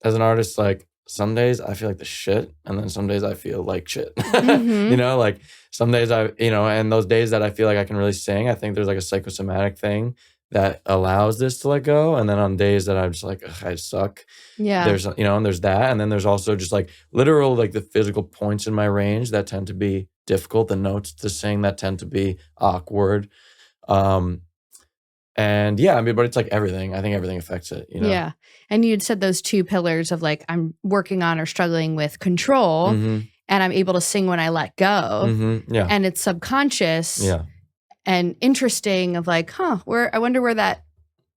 Speaker 3: as an artist, like some days I feel like the shit, and then some days I feel like shit. Like some days and those days that I feel like I can really sing, I think there's like a psychosomatic thing that allows this to let go. And then on days that I'm just like, ugh, I suck.
Speaker 2: Yeah.
Speaker 3: There's, and there's that. And then there's also just like literal, like the physical points in my range that tend to be difficult, the notes to sing that tend to be awkward. And yeah, but it's like everything. I think everything affects it,
Speaker 2: Yeah. And you'd said those two pillars of like, I'm working on or struggling with control, and I'm able to sing when I let go.
Speaker 3: Yeah.
Speaker 2: And it's subconscious.
Speaker 3: Yeah.
Speaker 2: And interesting of like, I wonder where that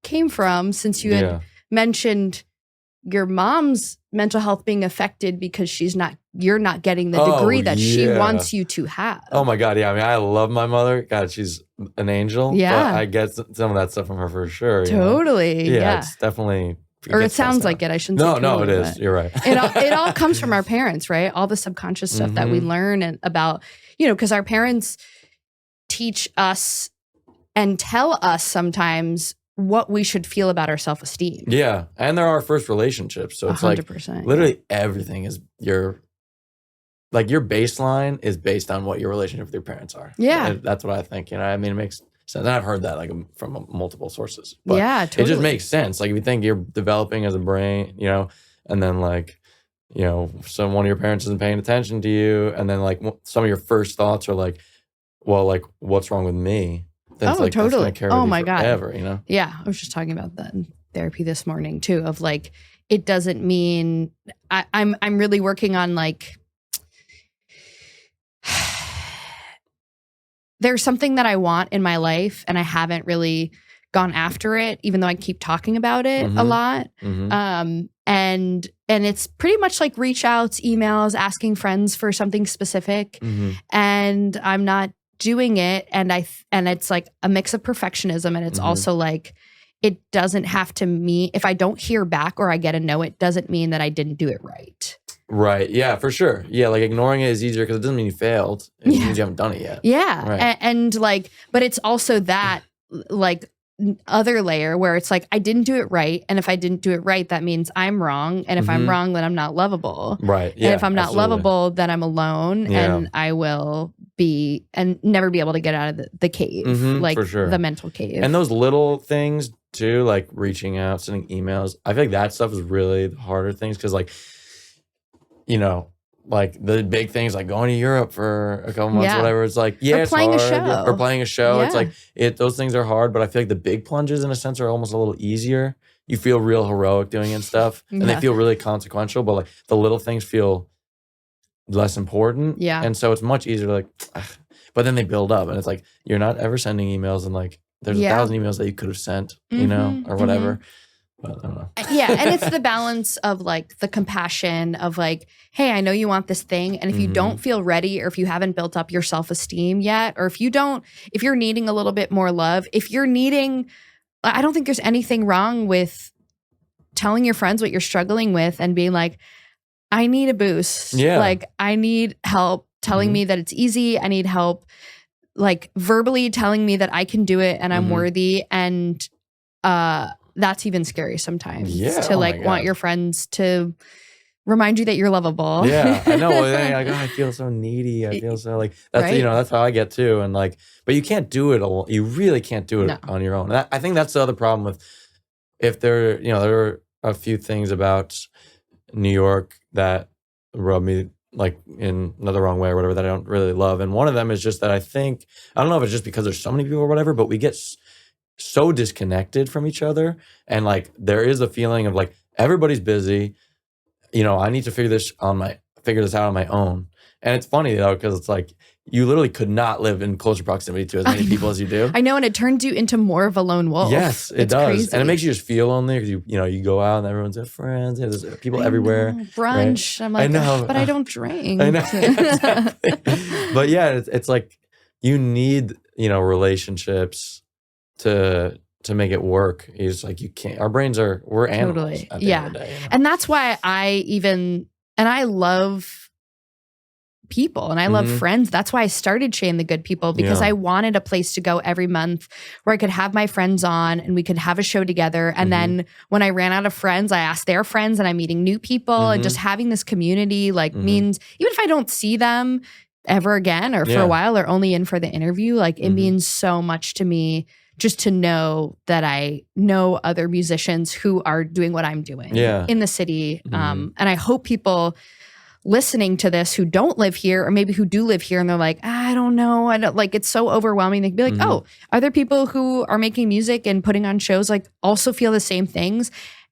Speaker 2: came from, since you had mentioned your mom's mental health being affected because you're not getting the degree that she wants you to have.
Speaker 3: Oh my God. Yeah. I mean, I love my mother. God, she's an angel.
Speaker 2: Yeah.
Speaker 3: But I get some of that stuff from her for sure.
Speaker 2: Totally. Yeah.
Speaker 3: It's definitely.
Speaker 2: Or it sounds like it. I shouldn't say totally.
Speaker 3: No, it is. You're right.
Speaker 2: It all comes from our parents, right? All the subconscious stuff that we learn about, because our parents teach us and tell us sometimes what we should feel about our self-esteem.
Speaker 3: Yeah. And they're our first relationships. So it's 100%, like literally everything is your baseline is based on what your relationship with your parents are.
Speaker 2: Yeah.
Speaker 3: That's what I think. I mean, it makes sense. And I've heard that like from multiple sources. But
Speaker 2: yeah, totally.
Speaker 3: It just makes sense. Like if you think you're developing as a brain, and then like, one of your parents isn't paying attention to you. And then like some of your first thoughts are like, well, like what's wrong with me? That's like,
Speaker 2: totally.
Speaker 3: That's carry
Speaker 2: my
Speaker 3: forever,
Speaker 2: God. Yeah. I was just talking about that in therapy this morning too, of like, it doesn't mean I'm really working on like, there's something that I want in my life and I haven't really gone after it, even though I keep talking about it a lot. And it's pretty much like reach outs, emails, asking friends for something specific. And I'm not doing it. And it's like a mix of perfectionism. And it's also like, it doesn't have to mean, if I don't hear back or I get a no, it doesn't mean that I didn't do it right.
Speaker 3: Right. Yeah, for sure. Yeah, like ignoring it is easier because it doesn't mean you failed. It means you haven't done it yet.
Speaker 2: Yeah.
Speaker 3: Right.
Speaker 2: And like, but it's also that like other layer where it's like, I didn't do it right. And if I didn't do it right, that means I'm wrong. And if I'm wrong, then I'm not lovable.
Speaker 3: Right. Yeah.
Speaker 2: And if I'm not
Speaker 3: absolutely.
Speaker 2: lovable, then I'm alone and I will be and never be able to get out of the cave, like
Speaker 3: for sure.
Speaker 2: the mental cave.
Speaker 3: And those little things too, like reaching out, sending emails. I feel like that stuff is really the harder things because, like, you know, like the big things like going to Europe for a couple months, whatever. It's like, yeah, it's
Speaker 2: playing
Speaker 3: hard.
Speaker 2: a show.
Speaker 3: Or playing a show.
Speaker 2: Yeah.
Speaker 3: It's like those things are hard, but I feel like the big plunges in a sense are almost a little easier. You feel real heroic doing it and stuff. And they feel really consequential, but like the little things feel less important.
Speaker 2: Yeah.
Speaker 3: And so it's much easier to like, but then they build up and it's like, you're not ever sending emails and like there's 1,000 emails that you could have sent, you know, or whatever. But I don't know.
Speaker 2: Yeah, and it's the balance of like the compassion of like, hey, I know you want this thing, and if you don't feel ready, or if you haven't built up your self-esteem yet, or if you're needing a little bit more love, I don't think there's anything wrong with telling your friends what you're struggling with and being like, I need a boost.
Speaker 3: Yeah.
Speaker 2: Like, I need help telling me that it's easy. I need help, like verbally telling me that I can do it and I'm worthy. And that's even scary sometimes to like want your friends to remind you that you're lovable.
Speaker 3: Yeah, I know. Like, I feel so needy. I feel so like that's
Speaker 2: Right?
Speaker 3: that's how I get too. And like, but you can't do it alone. You really can't do it on your own. And I think that's the other problem with if there are a few things about New York that rub me like in another wrong way or whatever that I don't really love. And one of them is just that I don't know if it's just because there's so many people or whatever, but we get so disconnected from each other, and like there is a feeling of like everybody's busy. I need to figure this out on my own. And it's funny though because it's like you literally could not live in closer proximity to as many people as you do.
Speaker 2: I know, and it turns you into more of a lone wolf.
Speaker 3: Yes, it does,
Speaker 2: crazy.
Speaker 3: and it makes you just feel lonely because you go out and everyone's got friends. There's people everywhere.
Speaker 2: Brunch.
Speaker 3: Right?
Speaker 2: I'm like,
Speaker 3: I know,
Speaker 2: but I don't drink.
Speaker 3: I know, exactly. But yeah, it's like you need relationships to make it work. Is like you can't. Our brains we're animals.
Speaker 2: Totally.
Speaker 3: At the end of the day,
Speaker 2: and that's why I love people and I love friends. That's why I started Shay The Good People, because I wanted a place to go every month where I could have my friends on and we could have a show together. And then when I ran out of friends, I asked their friends, and I'm meeting new people and just having this community means even if I don't see them ever again or for a while or only in for the interview, like it means so much to me just to know that I know other musicians who are doing what I'm doing in the city. And I hope people listening to this who don't live here, or maybe who do live here and they're like, I don't know. I don't like, it's so overwhelming. They can be like, oh, other people who are making music and putting on shows like also feel the same things.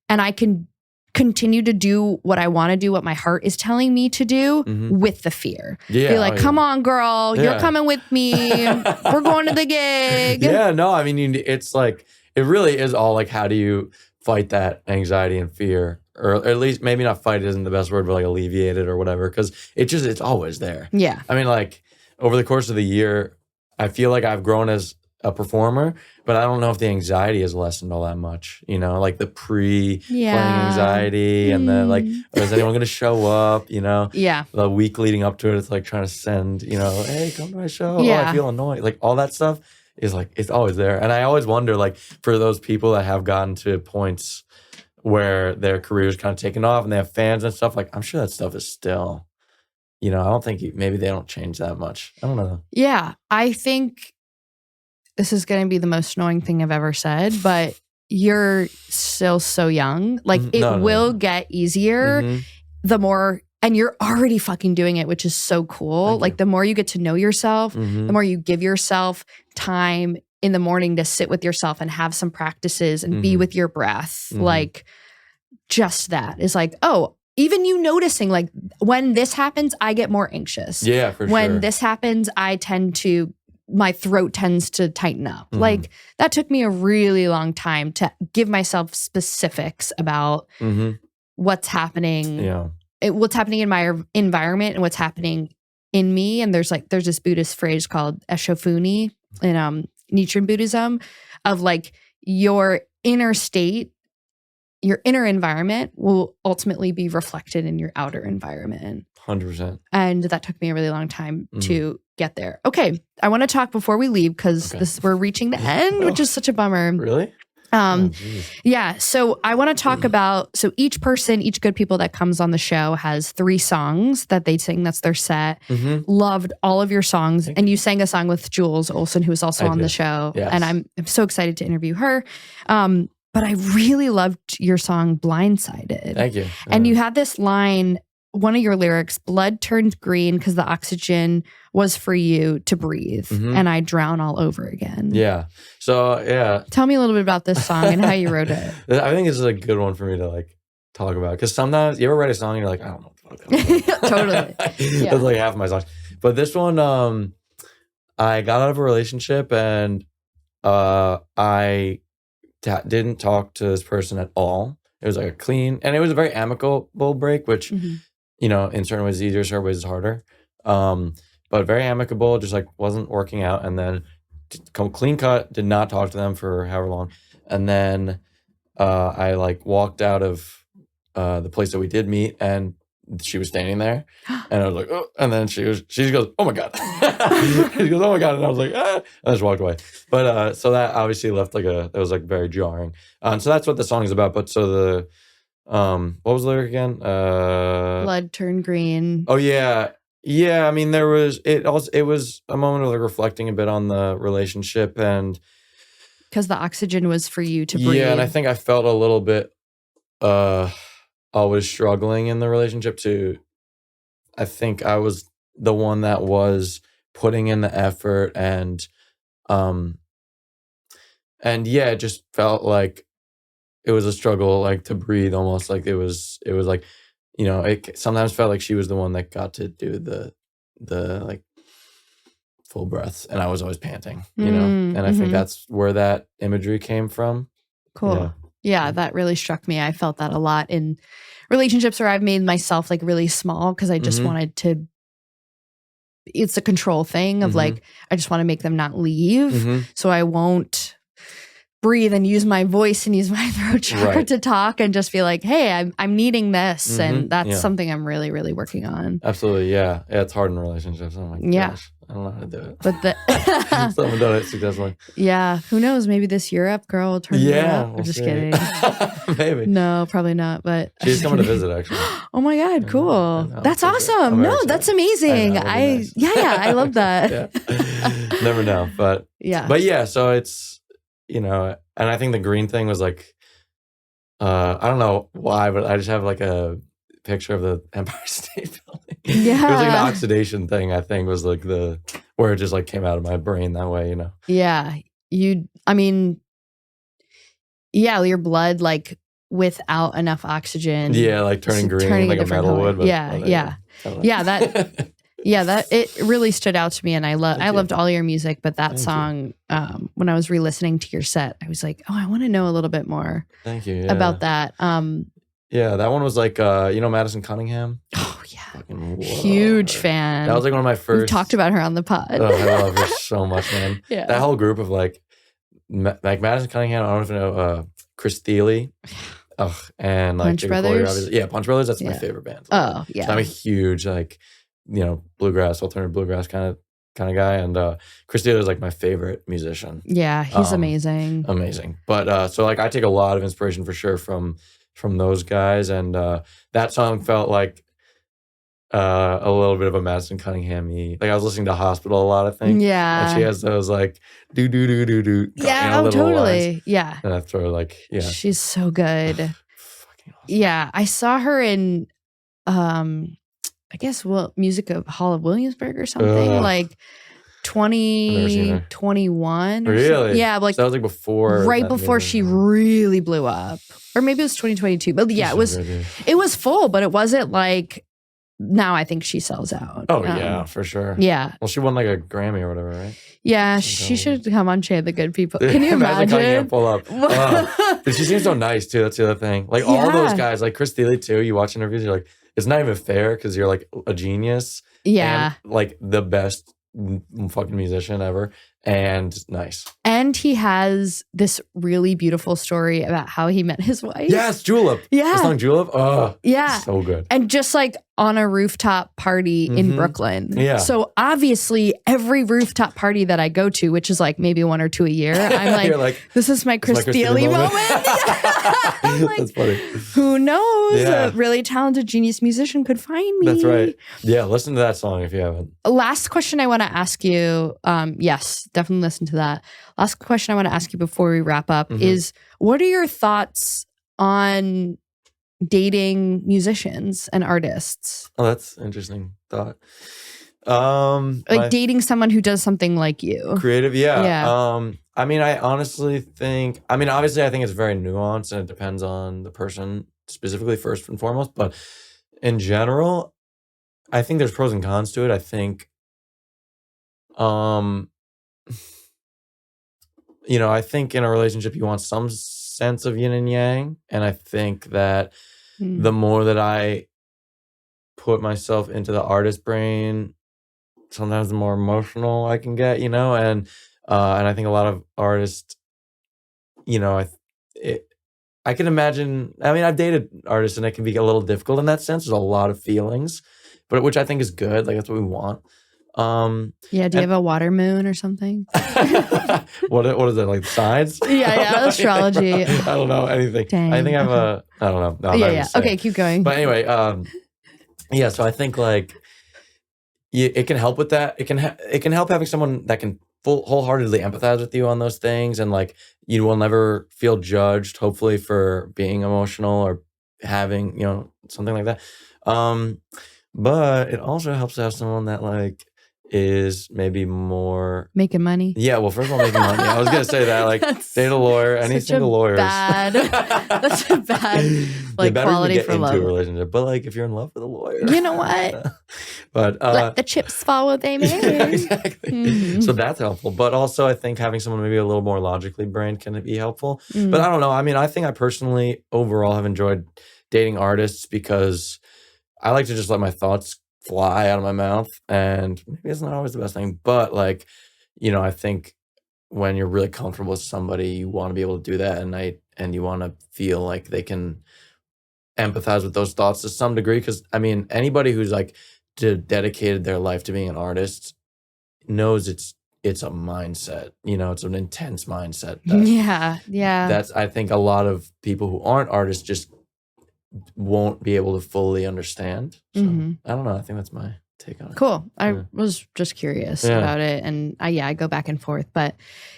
Speaker 2: And I can continue to do what I want to do, what my heart is telling me to do with the fear. Yeah, be like, come on, girl, you're coming with me. We're going to the gig.
Speaker 3: Yeah, no, I mean, it's like, it really is all like, how do you fight that anxiety and fear? Or at least maybe not fight isn't the best word, but like alleviate it or whatever. Because it's always there.
Speaker 2: Yeah.
Speaker 3: I mean, like over the course of the year, I feel like I've grown as a performer, but I don't know if the anxiety has lessened all that much, like the pre-playing anxiety and then like, is anyone going to show up,
Speaker 2: Yeah.
Speaker 3: The week leading up to it, it's like trying to send, hey, come to my show.
Speaker 2: Yeah.
Speaker 3: Oh, I feel annoyed. Like all that stuff is like, it's always there. And I always wonder, like for those people that have gotten to points where their career's kind of taken off and they have fans and stuff, like I'm sure that stuff is still, I don't think maybe they don't change that much. I don't know.
Speaker 2: Yeah. I think this is going to be the most annoying thing I've ever said, but you're still so young. Like it will get easier the more, and you're already fucking doing it, which is so cool. Like the more you get to know yourself, the more you give yourself time in the morning to sit with yourself and have some practices and be with your breath. Like just that is like, oh, even you noticing like when this happens, I get more anxious.
Speaker 3: Yeah, for sure.
Speaker 2: When this happens, my throat tends to tighten up. Like that took me a really long time to give myself specifics about what's happening.
Speaker 3: Yeah.
Speaker 2: What's happening in my environment and what's happening in me. And there's this Buddhist phrase called eshofuni in Nichiren Buddhism of like, your inner state, your inner environment will ultimately be reflected in your outer environment.
Speaker 3: 100%.
Speaker 2: And that took me a really long time to get there. Okay, I want to talk before we leave because we're reaching the end, which is such a bummer.
Speaker 3: Really?
Speaker 2: Yeah. So I want to talk about, so each person, each Good People that comes on the show has 3 songs that they sing. That's their set. Loved all of your songs. And you sang a song with Jules Olson, who was also on the show.
Speaker 3: Yes.
Speaker 2: And I'm so excited to interview her. But I really loved your song Blindsided.
Speaker 3: Thank you.
Speaker 2: And you had this line, one of your lyrics, blood turned green because the oxygen was for you to breathe. And I drown all over again.
Speaker 3: Yeah. So, yeah.
Speaker 2: Tell me a little bit about this song and how you wrote it.
Speaker 3: I think this is a good one for me to like talk about. Because sometimes you ever write a song and you're like, I don't know what the fuck.
Speaker 2: Totally. Yeah.
Speaker 3: That's like half of my songs. But this one, I got out of a relationship and I didn't talk to this person at all. It was like a clean, and it was a very amicable break, which, you know, in certain ways is easier, certain ways is harder. But very amicable, just like wasn't working out. And then clean cut, did not talk to them for however long. And then I like walked out of the place that we did meet, and she was standing there, and I was like, oh, and then she goes, oh my God. She goes, oh my God. And I was like, ah, and I just walked away. But so that obviously left that was like very jarring. So that's what the song is about. But so the, what was the lyric again?
Speaker 2: Blood turned green.
Speaker 3: Oh yeah. Yeah. I mean, it was a moment of like reflecting a bit on the relationship, and
Speaker 2: because the oxygen was for you to breathe.
Speaker 3: yeah. And I think I felt a little bit, always struggling in the relationship too. I think I was the one that was putting in the effort, and yeah, it just felt like it was a struggle, like to breathe, almost like it was like, you know, it sometimes felt like she was the one that got to do the like full breaths, and I was always panting, you know, and I think that's where that imagery came from.
Speaker 2: Cool. Yeah, that really struck me. I felt that a lot in relationships where I've made myself like really small because I just wanted to, it's a control thing of like, I just want to make them not leave. So I won't breathe and use my voice and use my throat chakra to talk and just be like, hey, I'm needing this. And that's something I'm really, really working on.
Speaker 3: Absolutely. Yeah. Yeah. It's hard in relationships. Oh my gosh. I don't know how to do it.
Speaker 2: But
Speaker 3: Still haven't done it successfully.
Speaker 2: Yeah. Who knows? Maybe this Europe girl will turn me up.
Speaker 3: We'll
Speaker 2: I'm just
Speaker 3: see.
Speaker 2: kidding.
Speaker 3: Maybe.
Speaker 2: No, probably not. But
Speaker 3: she's coming to visit actually.
Speaker 2: Oh my God. Cool.
Speaker 3: I know.
Speaker 2: That's awesome. No, that's amazing.
Speaker 3: Nice.
Speaker 2: I love that.
Speaker 3: Never know. But yeah, so it's, you know, and I think the green thing was like, I don't know why, but I just have like a picture of the Empire State Building.
Speaker 2: Yeah.
Speaker 3: It was like the oxidation thing, I think, was like where it just like came out of my brain that way, you know?
Speaker 2: Yeah. Your blood like without enough oxygen.
Speaker 3: Yeah, like turning green, like a metal would. But
Speaker 2: Yeah, that it really stood out to me, and I loved all your music, but that song, when I was re-listening to your set, I was like, oh, I want to know a little bit more.
Speaker 3: Thank you.
Speaker 2: About that.
Speaker 3: Yeah, that one was like, you know, Madison Cunningham.
Speaker 2: Oh yeah, huge fan.
Speaker 3: That was like one of my first.
Speaker 2: We've talked about her on the pod.
Speaker 3: Oh, I love her so much, man.
Speaker 2: Yeah,
Speaker 3: that whole group of like Madison Cunningham. I don't know if you know Chris Thiele. And like
Speaker 2: Punch Brothers.
Speaker 3: Corey, yeah, Punch Brothers. That's my favorite band.
Speaker 2: Oh yeah,
Speaker 3: so I'm a huge like, you know, alternative bluegrass kind of guy, and Chris Thiele is like my favorite musician.
Speaker 2: Yeah, he's amazing.
Speaker 3: But so like I take a lot of inspiration for sure from those guys, and that song felt like a little bit of a Madison Cunningham-y. Like I was listening to Hospital a lot, I think.
Speaker 2: Yeah,
Speaker 3: and she has those like do do do do do.
Speaker 2: Yeah, totally. Lines. Yeah,
Speaker 3: and I throw like
Speaker 2: she's so good.
Speaker 3: Fucking awesome.
Speaker 2: Yeah, I saw her in I guess Music of Hall of Williamsburg or something like 2021.
Speaker 3: Really?
Speaker 2: Yeah, like
Speaker 3: so that was like before,
Speaker 2: right before she really blew up, or maybe it was 2022. But yeah, it was full, but it wasn't like. Now I think she sells out.
Speaker 3: Oh yeah, for sure.
Speaker 2: Yeah.
Speaker 3: Well, she won like a Grammy or whatever, right?
Speaker 2: Yeah, she should come on Shay The Good People. Can you imagine?
Speaker 3: Pull up. She seems so nice too. That's the other thing. Like all those guys, like Chris Thiele too. You watch interviews, you're like, it's not even fair because you're like a genius.
Speaker 2: Yeah.
Speaker 3: And like the best fucking musician ever. and nice.
Speaker 2: And he has this really beautiful story about how he met his wife.
Speaker 3: Yes, Julep.
Speaker 2: Yeah.
Speaker 3: The song Julep. Oh,
Speaker 2: Yeah.
Speaker 3: so good.
Speaker 2: And just like on a rooftop party in Brooklyn.
Speaker 3: Yeah.
Speaker 2: So obviously every rooftop party that I go to, which is like maybe 1 or 2 a year, I'm like,
Speaker 3: You're like,
Speaker 2: this is my Chris Thiele moment. I'm like,
Speaker 3: that's funny.
Speaker 2: who knows?
Speaker 3: Yeah.
Speaker 2: A really talented genius musician could find me.
Speaker 3: That's right. Yeah, listen to that song if you haven't.
Speaker 2: Last question I want to ask you. Yes, definitely listen to that. Last question I want to ask you before we wrap up is, what are your thoughts on dating musicians and artists?
Speaker 3: Oh, that's an interesting thought.
Speaker 2: Like dating someone who does something like you.
Speaker 3: Creative, yeah.
Speaker 2: Yeah.
Speaker 3: I mean, I honestly think, obviously I think it's very nuanced and it depends on the person specifically first and foremost, but in general, I think there's pros and cons to it. I think, I think in a relationship you want some sense of yin and yang, and I think that the more that I put myself into the artist brain, sometimes the more emotional I can get, and I think a lot of artists, I can imagine. I mean, I've dated artists, and it can be a little difficult in that sense. There's a lot of feelings, but which I think is good. Like that's what we want.
Speaker 2: Yeah. Do you have a water moon or something?
Speaker 3: What is it, like signs?
Speaker 2: Yeah. Astrology.
Speaker 3: I don't know anything.
Speaker 2: Dang,
Speaker 3: I think I have a. I don't know. No, I'm not gonna say
Speaker 2: Okay,
Speaker 3: it.
Speaker 2: keep going.
Speaker 3: But anyway, yeah. So I think like, it can help with that. It can help having someone that can wholeheartedly empathize with you on those things, and like you will never feel judged. Hopefully, for being emotional or having something like that. But it also helps to have someone that like is maybe more
Speaker 2: making money.
Speaker 3: Yeah, well, first of all, making money. I was gonna say that, like, date a lawyer. Any single lawyers.
Speaker 2: That's a bad like quality for love.
Speaker 3: Into a relationship, but like if you're in love with a lawyer,
Speaker 2: you know what?
Speaker 3: But
Speaker 2: let the chips fall where they may.
Speaker 3: Yeah, exactly. So that's helpful. But also, I think having someone maybe a little more logically brained can be helpful. But I don't know. I mean, I think I personally overall have enjoyed dating artists because I like to just let my thoughts fly out of my mouth, and maybe it's not always the best thing, but like, I think when you're really comfortable with somebody, you want to be able to do that at night, and you want to feel like they can empathize with those thoughts to some degree. Because I mean, anybody who's like dedicated their life to being an artist knows it's a mindset. It's an intense mindset.
Speaker 2: Yeah.
Speaker 3: That's, I think a lot of people who aren't artists just won't be able to fully understand. So I don't know. I think that's my take on it.
Speaker 2: Cool. I was just curious about it, and I go back and forth. But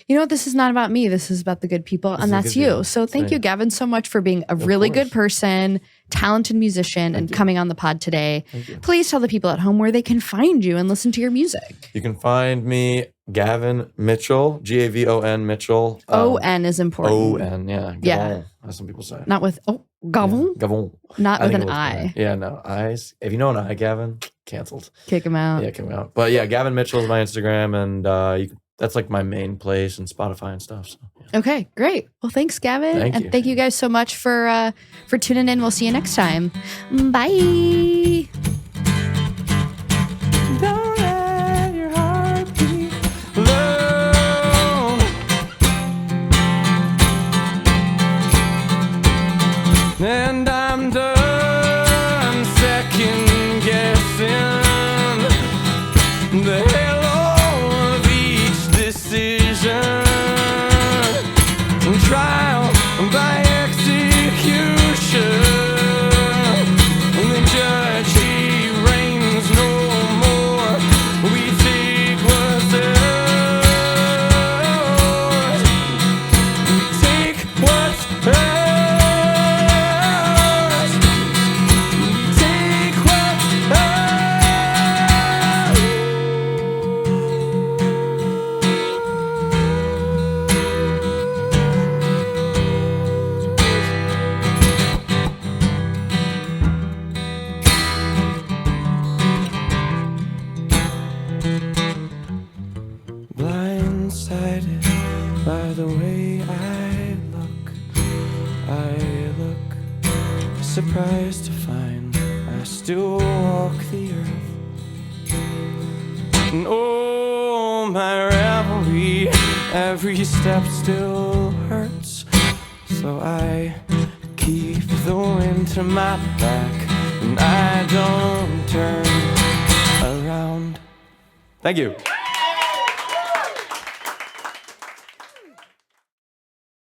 Speaker 2: you know what? This is not about me. This is about the good people, and that's you. So thank you, Gavon, so much for being a really good person, talented musician, and coming on the pod today. Please tell the people at home where they can find you and listen to your music.
Speaker 3: You can find me, Gavon Mitchell, Gavon Mitchell.
Speaker 2: O-N is important.
Speaker 3: O-N, yeah. Gavon,
Speaker 2: Yeah.
Speaker 3: as some people say.
Speaker 2: Not with Gavon.
Speaker 3: Yeah, Gavon.
Speaker 2: Not with
Speaker 3: think
Speaker 2: an
Speaker 3: it was
Speaker 2: I.
Speaker 3: better. Yeah, no. I's. If you know an I, Gavon, canceled.
Speaker 2: Kick him out.
Speaker 3: Yeah, kick him out. But yeah, Gavon Mitchell is my Instagram, and that's like my main place, and Spotify and stuff. So, yeah.
Speaker 2: Okay, great. Well, thanks, Gavon. Thank you guys so much for tuning in. We'll see you next time. Bye.
Speaker 1: Don't let your heart be alone. And I'm done second guessing the halo of each decision. Trial by execution. The judge, he reigns no more. We take what's ours. We take what's ours. We take what's blindsided by the way I look surprised to find I still walk the earth. And oh, my revelry every step still hurts. So I keep the wind to my back, and I don't turn around. Thank you.